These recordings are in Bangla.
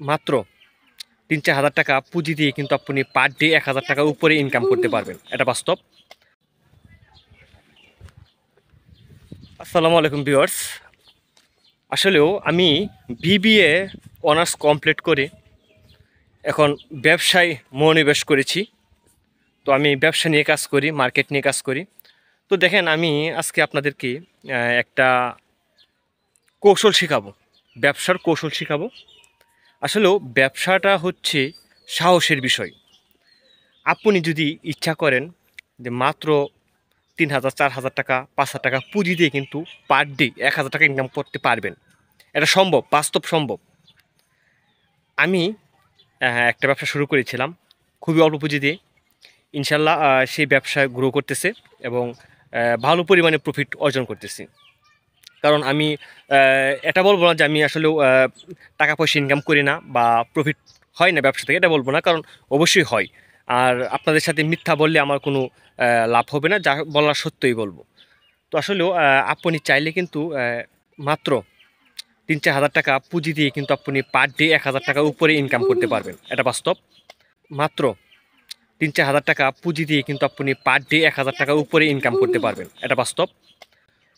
মাত্র ৩-৪ হাজার টাকা পুঁজি দিয়ে কিন্তু আপনি পার ডে ১,০০০ টাকার উপরে ইনকাম করতে পারবেন। এটা বাস্তব। আসসালামু আলাইকুম ভিউয়ার্স। আসলেও আমি বিবিএ অনার্স কমপ্লিট করে এখন ব্যবসায় মনোনিবেশ করেছি। তো আমি ব্যবসা নিয়ে কাজ করি, মার্কেট নিয়ে কাজ করি। তো দেখেন, আমি আজকে আপনাদেরকে একটা কৌশল শিখাবো, ব্যবসার কৌশল শিখাবো। আসলেও ব্যবসাটা হচ্ছে সাহসের বিষয়। আপনি যদি ইচ্ছা করেন যে মাত্র ৩,০০০, ৪,০০০ টাকা, ৫,০০০ টাকা পুঁজি দিয়ে কিন্তু পার ডে ১,০০০ টাকা ইনকাম করতে পারবেন। এটা সম্ভব, বাস্তব সম্ভব। আমি একটা ব্যবসা শুরু করেছিলাম খুবই অল্প পুঁজি দিয়ে। ইনশাল্লাহ সেই ব্যবসা গ্রো করতেছে এবং ভালো পরিমাণে প্রফিট অর্জন করতেছি। কারণ আমি এটা বলবো না যে আমি আসলেও টাকা পয়সা ইনকাম করি না বা প্রফিট হয় না ব্যবসা থেকে, এটা বলবো না, কারণ অবশ্যই হয়। আর আপনাদের সাথে মিথ্যা বললে আমার কোনো লাভ হবে না, যা বলার সত্যই বলবো। তো আসলেও আপনি চাইলে কিন্তু মাত্র ৩-৪ হাজার টাকা পুঁজি দিয়ে কিন্তু আপনি পার ডে ১,০০০ টাকার উপরে ইনকাম করতে পারবেন। এটা বাস্তব। মাত্র ৩-৪ হাজার টাকা পুঁজি দিয়ে কিন্তু আপনি পার ডে ১,০০০ টাকার উপরে ইনকাম করতে পারবেন। এটা বাস্তব।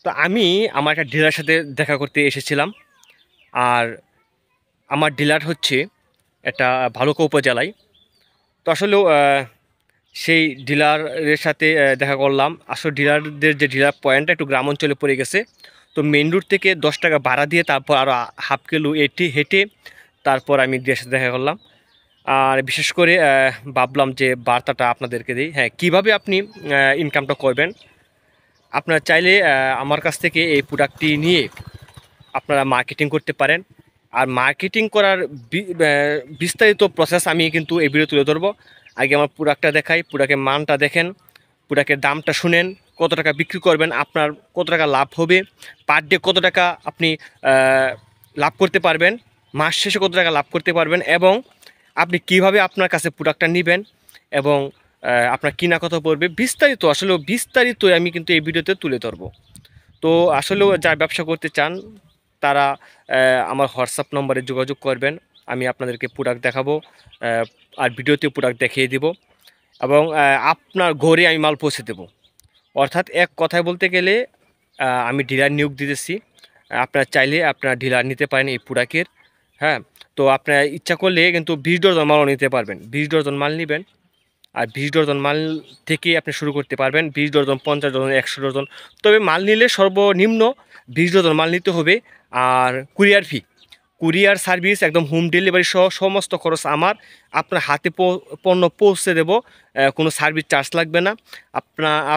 তো আমি আমার একটা ডিলারের সাথে দেখা করতে এসেছিলাম। আর আমার ডিলার হচ্ছে একটা ভালুকা উপজেলায়। তো আসলেও সেই ডিলারের সাথে দেখা করলাম। আসলে ডিলারদের যে ডিলার পয়েন্টটা একটু গ্রাম অঞ্চলে পড়ে গেছে। তো মেইন রোড থেকে ১০ টাকা ভাড়া দিয়ে তারপর আরও হাফ কিলো হেঁটে তারপর আমি ডিলারের সাথে দেখা করলাম। আর বিশেষ করে ভাবলাম যে বার্তাটা আপনাদেরকে দিই। হ্যাঁ, কীভাবে আপনি ইনকামটা করবেন। আপনারা চাইলে আমার কাছ থেকে এই প্রোডাক্টটি নিয়ে আপনারা মার্কেটিং করতে পারেন। আর মার্কেটিং করার বিস্তারিত প্রসেস আমি কিন্তু এই ভিডিও তুলে ধরবো। আগে আমার প্রোডাক্টটা দেখাই, প্রোডাক্টের মানটা দেখেন, প্রোডাক্টের দামটা শুনেন, কত টাকা বিক্রি করবেন, আপনার কত টাকা লাভ হবে, পার ডে কত টাকা আপনি লাভ করতে পারবেন, মাস শেষে কত টাকা লাভ করতে পারবেন, এবং আপনি কিভাবে আপনার কাছে প্রোডাক্টটা নেবেন এবং আপনার কিনা কত পড়বে, বিস্তারিত আসলে বিস্তারিত আমি কিন্তু এই ভিডিওতে তুলে ধরবো। তো আসলেও যারা ব্যবসা করতে চান তারা আমার হোয়াটসঅ্যাপ নম্বরে যোগাযোগ করবেন। আমি আপনাদেরকে প্রোডাক্ট দেখাবো, আর ভিডিওতে প্রোডাক্ট দেখিয়ে দিব, এবং আপনার ঘরে আমি মাল পৌঁছে দেবো। অর্থাৎ এক কথায় বলতে গেলে আমি ডিলার নিয়োগ দিতেছি। আপনারা চাইলে আপনারা ডিলার নিতে পারেন এই প্রোডাক্টের। হ্যাঁ, তো আপনারা ইচ্ছা করলে কিন্তু ২০ ডজন মালও নিতে পারবেন। ২০ ডজন মাল নেবেন, আর ২০ ডজন মাল থেকেই আপনি শুরু করতে পারবেন। ২০ ডজন, ৫০ ডজন, ১০০ ডজন। তবে মাল নিলে সর্বনিম্ন ২০ ডজন মাল নিতে হবে। আর কুরিয়ার সার্ভিস একদম হোম ডেলিভারি সহ সমস্ত খরচ আমার। আপনার হাতে পণ্য পৌঁছে দেব, কোনো সার্ভিস চার্জ লাগবে না।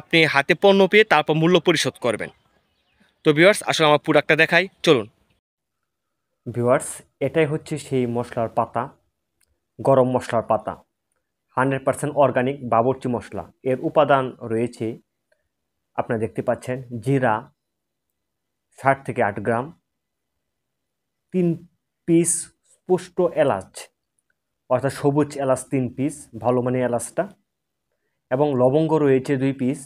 আপনি হাতে পণ্য পেয়ে তারপর মূল্য পরিশোধ করবেন। তো ভিউয়ার্স, আসলে আমার প্রোডাক্টটা দেখাই, চলুন। ভিউয়ার্স, এটাই হচ্ছে সেই মশলার পাতা, গরম মশলার পাতা, 100% অর্গানিক বাবুর্চি মশলা। এর উপাদান রয়েছে, আপনারা দেখতে পাচ্ছেন, জিরা 7 থেকে 8 গ্রাম, 3 পিস পুষ্ট এলাচ, অর্থাৎ সবুজ এলাচ 3 পিস, ভালো মানের এলাচটা, এবং লবঙ্গ রয়েছে 2 পিস,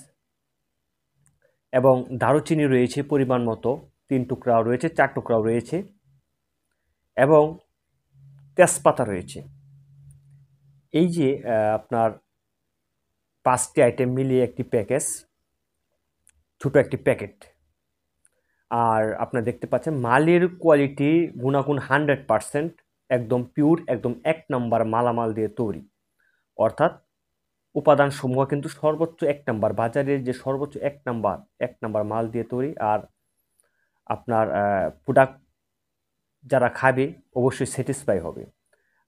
এবং দারুচিনি রয়েছে পরিমাণ মতো 3 টুকরাও রয়েছে, 4 টুকরাও রয়েছে, এবং তেজপাতা রয়েছে। এই যে আপনার 5টি আইটেম মিলিয়ে একটি প্যাকেজ, ছোটো একটি প্যাকেট। আর আপনারা দেখতে পাচ্ছেন মালের কোয়ালিটি, গুণাগুণ 100%, একদম পিওর, একদম 1 নাম্বার মালামাল দিয়ে তৈরি। অর্থাৎ উপাদান সমূহ কিন্তু সর্বোচ্চ 1 নাম্বার, বাজারের যে সর্বোচ্চ 1 নাম্বার মাল দিয়ে তৈরি। আর আপনার প্রোডাক্ট যারা খাবে অবশ্যই স্যাটিসফাই হবে।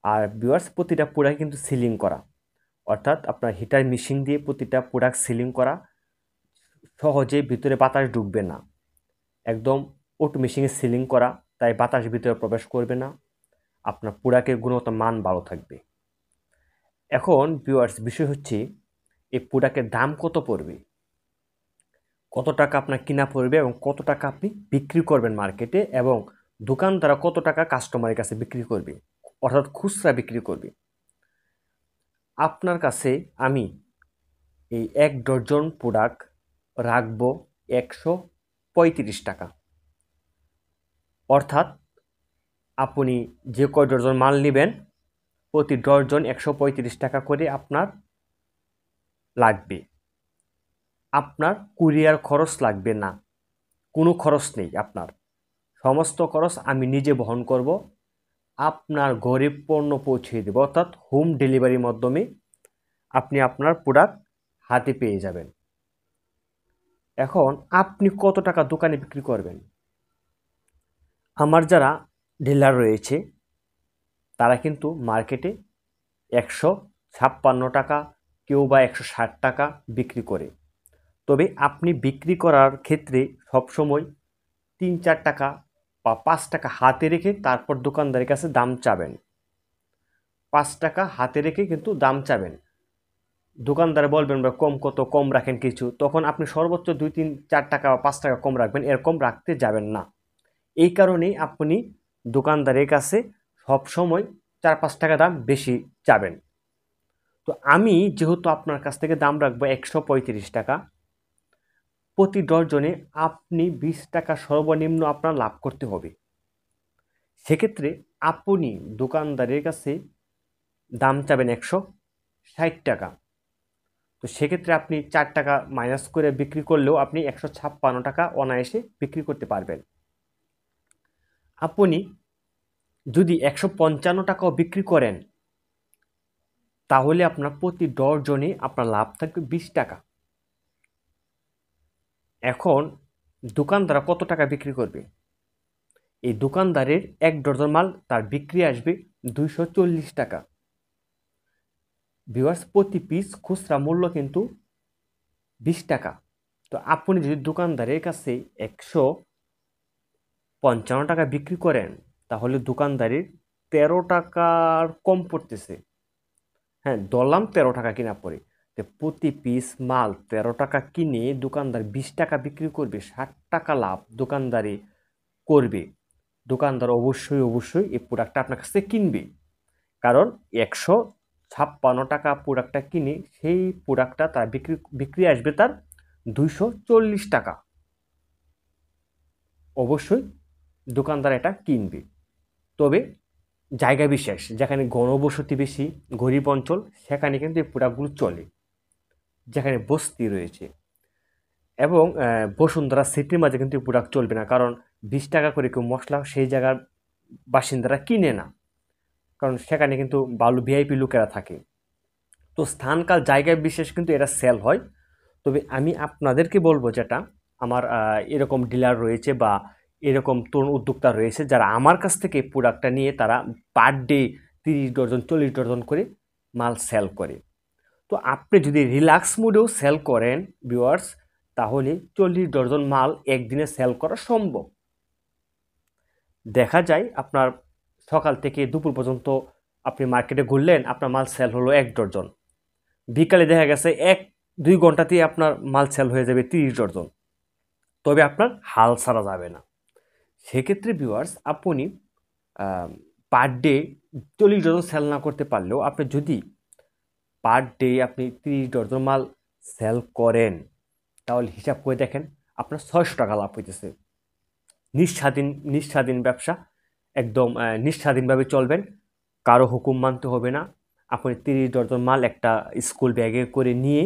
আর ভিউয়ার্স, প্রতিটা প্রোডাক্ট কিন্তু সিলিং করা, অর্থাৎ আপনার হিটার মেশিন দিয়ে প্রতিটা প্রোডাক্ট সিলিং করা। সহজে ভিতরে বাতাস ঢুকবে না, একদম অটো মেশিনে সিলিং করা, তাই বাতাস ভিতরে প্রবেশ করবে না। আপনার প্রোডাক্টের গুণগত মান ভালো থাকবে। এখন ভিউয়ার্স, বিষয় হচ্ছে এই প্রোডাক্টের দাম কত পড়বে, কত টাকা আপনার কিনা পড়বে, এবং কত টাকা আপনি বিক্রি করবেন মার্কেটে, এবং দোকানদাররা কত টাকা কাস্টমারের কাছে বিক্রি করবে, অর্থাৎ খুচরা বিক্রি করবে। আপনার কাছে আমি এই 1 ডজন প্রোডাক্ট রাখবো 135 টাকা, অর্থাৎ আপনি যে কয় ডজন মাল নেবেন প্রতি ডজন 135 টাকা করে আপনার লাগবে। আপনার কুরিয়ার খরচ লাগবে না, কোনো খরচ নেই আপনার, সমস্ত খরচ আমি নিজে বহন করব। আপনার ঘরে পণ্য পৌঁছে দেব, অর্থাৎ হোম ডেলিভারির মাধ্যমে আপনি আপনার প্রোডাক্ট হাতে পেয়ে যাবেন। এখন আপনি কত টাকা দোকানে বিক্রি করবেন? আমার যারা ডিলার রয়েছে তারা কিন্তু মার্কেটে 156 টাকা, কেউ বা 160 টাকা বিক্রি করে। তবে আপনি বিক্রি করার ক্ষেত্রে সবসময় 3-4 টাকা বা 5 টাকা হাতে রেখে তারপর দোকানদারের কাছে দাম চাবেন। 5 টাকা হাতে রেখে কিন্তু দাম চাবেন। দোকানদার বলবেন বা কম রাখেন কিছু, তখন আপনি সর্বোচ্চ 2-3-4 টাকা বা 5 টাকা কম রাখবেন, এরকম রাখতে যাবেন না। এই কারণেই আপনি দোকানদারের কাছে সবসময় 4-5 টাকা দাম বেশি চাবেন। তো আমি যেহেতু আপনার কাছ থেকে দাম রাখবো 135 টাকা, প্রতি ডজনে আপনি 20 টাকা সর্বনিম্ন আপনার লাভ করতে হবে। সেক্ষেত্রে আপনি দোকানদারের কাছে দাম চাবেন 160 টাকা। তো সেক্ষেত্রে আপনি 4 টাকা মাইনাস করে বিক্রি করলেও আপনি 156 টাকা অনায়াসে বিক্রি করতে পারবেন। আপনি যদি 155 টাকাও বিক্রি করেন তাহলে আপনার প্রতি ডজনে আপনার লাভ থাকবে 20 টাকা। এখন দোকানদার কত টাকা বিক্রি করবে? এই দোকানদারের 1 ডজন মাল তার বিক্রি আসবে 240 টাকা। ভিউয়ার্স, প্রতি পিস খুচরা মূল্য কিন্তু 20 টাকা। তো আপনি যদি দোকানদারের কাছে 155 টাকা বিক্রি করেন তাহলে দোকানদারের 13 টাকার কম পড়তেছে। হ্যাঁ, ধরলাম 13 টাকা কিনা পড়ে, তো প্রতি পিস মাল 13 টাকা কিনে দোকানদার 20 টাকা বিক্রি করবে, 60 টাকা লাভ দোকানদারি করবে। দোকানদার অবশ্যই এই প্রোডাক্টটা আপনার কাছ থেকে কিনবে, কারণ 156 টাকা প্রোডাক্টটা কিনে সেই প্রোডাক্টটা তার বিক্রি আসবে তার 240 টাকা। অবশ্যই দোকানদার এটা কিনবে। তবে জায়গা বিশেষ, যেখানে ঘনবসতি বেশি, গরিব অঞ্চল, সেখানে কিন্তু এই প্রোডাক্টগুলো চলে। যেখানে বস্তি রয়েছে এবং বসুন্ধরা সিটির মাঝে কিন্তু এই প্রোডাক্ট চলবে না, কারণ 20 টাকা করে কেউ মশলা সেই জায়গার বাসিন্দারা কিনে না, কারণ সেখানে কিন্তু ভালো ভিআইপি লোকেরা থাকে। তো স্থানকাল জায়গায় বিশেষ কিন্তু এটা সেল হয়। তবে আমি আপনাদেরকে বলবো, যেটা আমার এরকম ডিলার রয়েছে বা এরকম তরুণ উদ্যোক্তা রয়েছে যারা আমার কাছ থেকে প্রোডাক্টটা নিয়ে তারা পার ডে 30 ডজন 40 ডজন করে মাল সেল করে। তো আপনি যদি রিল্যাক্স মুডেও সেল করেন ভিউয়ার্স, তাহলে 40 ডজন মাল একদিনে সেল করা সম্ভব। দেখা যায় আপনার সকাল থেকে দুপুর পর্যন্ত আপনি মার্কেটে ঘুরলেন, আপনার মাল সেল হলো 1 ডজন। বিকালে দেখা গেছে 1-2 ঘন্টাতেই আপনার মাল সেল হয়ে যাবে 30 ডজন। তবে আপনার হাল ছাড়া যাবে না। সেক্ষেত্রে ভিউয়ার্স, আপনি পার ডে 40 ডজন সেল না করতে পারলেও আপনি যদি পার ডে আপনি 30 ডজন মাল সেল করেন তাহলে হিসাব করে দেখেন আপনার 600 টাকা লাভ হইতেছে। নিঃস্বাধীন ব্যবসা, একদম নিঃস্বাধীনভাবে চলবেন, কারো হুকুম মানতে হবে না। আপনি 30 ডজন মাল একটা স্কুল ব্যাগে করে নিয়ে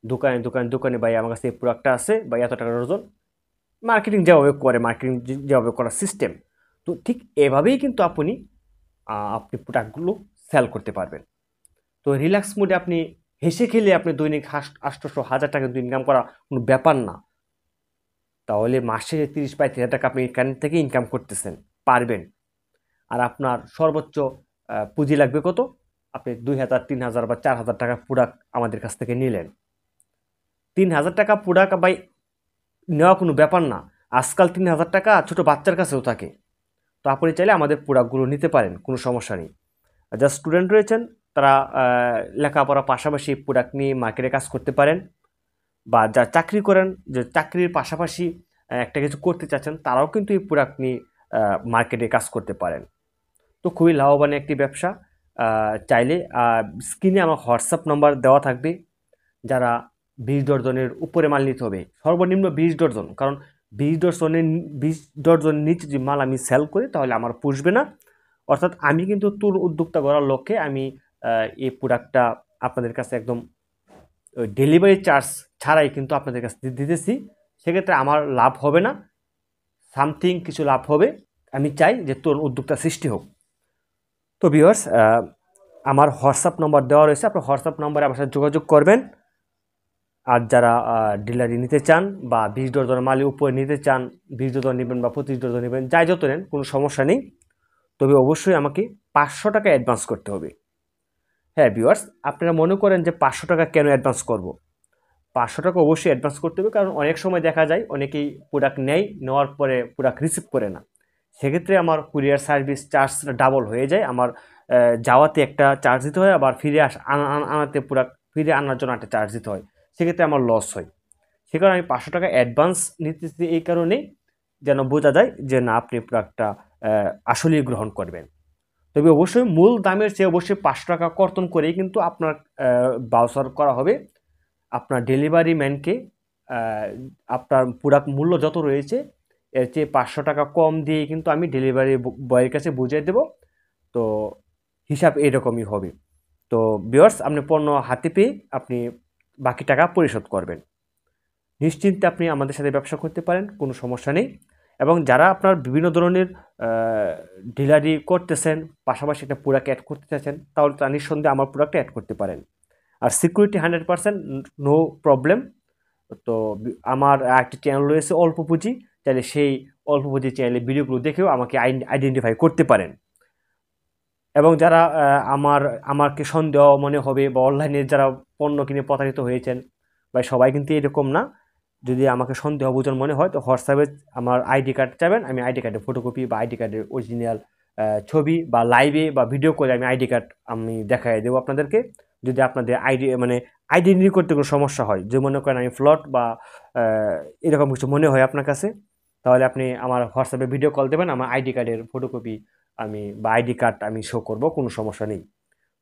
দোকানে ভাই আমার কাছে এই প্রোডাক্টটা আছে বা এত টাকা ডজন, মার্কেটিং যেভাবে করার সিস্টেম, তো ঠিক এভাবেই কিন্তু আপনি প্রোডাক্টগুলো সেল করতে পারবেন। তো রিল্যাক্স মুডে আপনি হেসে খেলে আপনি দৈনিক 800-1000 টাকা কিন্তু ইনকাম করা কোনো ব্যাপার না। তাহলে মাসে 30-35 হাজার টাকা আপনি এখান থেকে ইনকাম করতেছেন, পারবেন। আর আপনার সর্বোচ্চ পুঁজি লাগবে কত? আপনি 2000, 3000 বা 4000 টাকা প্রোডাক্ট আমাদের কাছ থেকে নিলেন। 3000 টাকা প্রোডাক্ট ভাই নেওয়া কোনো ব্যাপার না। আজকাল 3000 টাকা ছোটো বাচ্চার কাছেও থাকে। তো আপনি চাইলে আমাদের প্রোডাক্টগুলো নিতে পারেন, কোনো সমস্যা নেই। যারা স্টুডেন্ট রয়েছেন তারা লেখাপড়ার পাশাপাশি প্রোডাক্ট নিয়ে মার্কেটে কাজ করতে পারেন, বা যারা চাকরি করেন, যে চাকরির পাশাপাশি একটা কিছু করতে চাচ্ছেন, তারাও কিন্তু এই প্রোডাক্ট নিয়ে মার্কেটে কাজ করতে পারেন। তো খুবই লাভবান একটি ব্যবসা। চাইলে স্ক্রিনে আমার হোয়াটসঅ্যাপ নাম্বার দেওয়া থাকবে। যারা 20 ডজনের উপরে মাল নিতে হবে, সর্বনিম্ন 20 ডজন, কারণ 20 ডজনের নিচে যদি মাল আমি সেল করি তাহলে আমার পুষবে না, অর্থাৎ আমি কিন্তু তরুণ উদ্যোক্তা গড়ার লক্ষ্যে আমি এই প্রোডাক্টটা আপনাদের কাছে একদম ডেলিভারি চার্জ ছাড়াই কিন্তু আপনাদের কাছে দিতেছি। সেক্ষেত্রে আমার লাভ হবে না, সামথিং কিছু লাভ হবে। আমি চাই যে তরুণ উদ্যোক্তা সৃষ্টি হোক। তো ভিউয়ার্স, আমার হোয়াটসঅ্যাপ নম্বর দেওয়া রয়েছে, আপনার হোয়াটসঅ্যাপ নম্বরে আমার সাথে যোগাযোগ করবেন। আর যারা ডিলারি নিতে চান বা 20 ডজন মালের উপরে নিতে চান, 20 ডজন নেবেন বা 25 ডজন নেবেন, যাই যত নেন কোনো সমস্যা নেই, তবে অবশ্যই আমাকে 500 টাকা অ্যাডভান্স করতে হবে। হ্যাঁ ভিউয়ার্স, আপনারা মনে করেন যে 500 টাকা কেন অ্যাডভান্স করব? 500 টাকা অবশ্যই অ্যাডভান্স করতে হবে, কারণ অনেক সময় দেখা যায় অনেকেই প্রোডাক্ট নেয়, নেওয়ার পরে প্রোডাক্ট রিসিভ করে না। সেক্ষেত্রে আমার কুরিয়ার সার্ভিস চার্জটা ডাবল হয়ে যায়। আমার যাওয়াতে একটা চার্জ দিতে হয়, আবার ফিরে আনাতে প্রোডাক্ট ফিরে আনার জন্য একটা চার্জ দিতে হয়। সেক্ষেত্রে আমার লস হয়। সে কারণে আমি 500 টাকা অ্যাডভান্স নিতেছি, এই কারণেই যেন বোঝা যায় যে না, আপনি প্রোডাক্টটা আসলেই গ্রহণ করবেন। তবে অবশ্যই মূল দামের চেয়ে অবশ্যই 500 টাকা কর্তন করেই কিন্তু আপনার বাউচার করা হবে। আপনার ডেলিভারি ম্যানকে আপনার প্রোডাক্ট মূল্য যত রয়েছে এর চেয়ে 500 টাকা কম দিয়ে কিন্তু আমি ডেলিভারি বয়ের কাছে বুঝিয়ে দেব। তো হিসাব এরকমই হবে। তো ভিউয়ার্স, আপনি পণ্য হাতে পেয়ে আপনি বাকি টাকা পরিশোধ করবেন। নিশ্চিন্তে আপনি আমাদের সাথে ব্যবসা করতে পারেন, কোনো সমস্যা নেই। এবং যারা আপনার বিভিন্ন ধরনের ডিলারি করতেছেন, পাশাপাশি একটা প্রোডাক্ট অ্যাড করতে চাচ্ছেন, তাহলে তা নিঃসন্দেহে আমার প্রোডাক্টটা অ্যাড করতে পারেন। আর সিকিউরিটি 100%, নো প্রবলেম। তো আমার একটি চ্যানেল রয়েছে অল্প পুঁজি, চাইলে সেই অল্প পুঁজি চ্যানেলে ভিডিওগুলো দেখেও আমাকে আইডেন্টিফাই করতে পারেন। এবং যারা আমাকে সন্দেহ মনে হবে বা অনলাইনে যারা পণ্য কিনে প্রতারিত হয়েছেন, বা সবাই কিন্তু এরকম না, যদি আমাকে সন্দেহভাজন মনে হয় তো হোয়াটসঅ্যাপে আমার আইডি কার্ড চাবেন, আমি আইডি কার্ডের ফটোকপি বা আইডি কার্ডের অরিজিনাল ছবি বা লাইভে বা ভিডিও করে আমি আইডি কার্ড আমি দেখাই দেবো আপনাদেরকে। যদি আপনাদের আইডেন্টিটি করতে কোনো সমস্যা হয়, যে মনে করেন আমি ফ্লট বা এরকম কিছু মনে হয় আপনার কাছে, তাহলে আপনি আমার হোয়াটসঅ্যাপে ভিডিও কল দেবেন, আমার আইডি কার্ডের ফটোকপি আমি বা আইডি কার্ড আমি শো করব, কোনো সমস্যা নেই।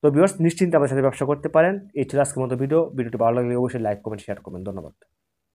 তো ভিউয়ার্স, নিশ্চিন্তে আমার সাথে ব্যবসা করতে পারেন। এই ছিল আজকের মতো ভিডিওটি ভালো লাগলে অবশ্যই লাইক কমেন্ট শেয়ার করবেন। ধন্যবাদ।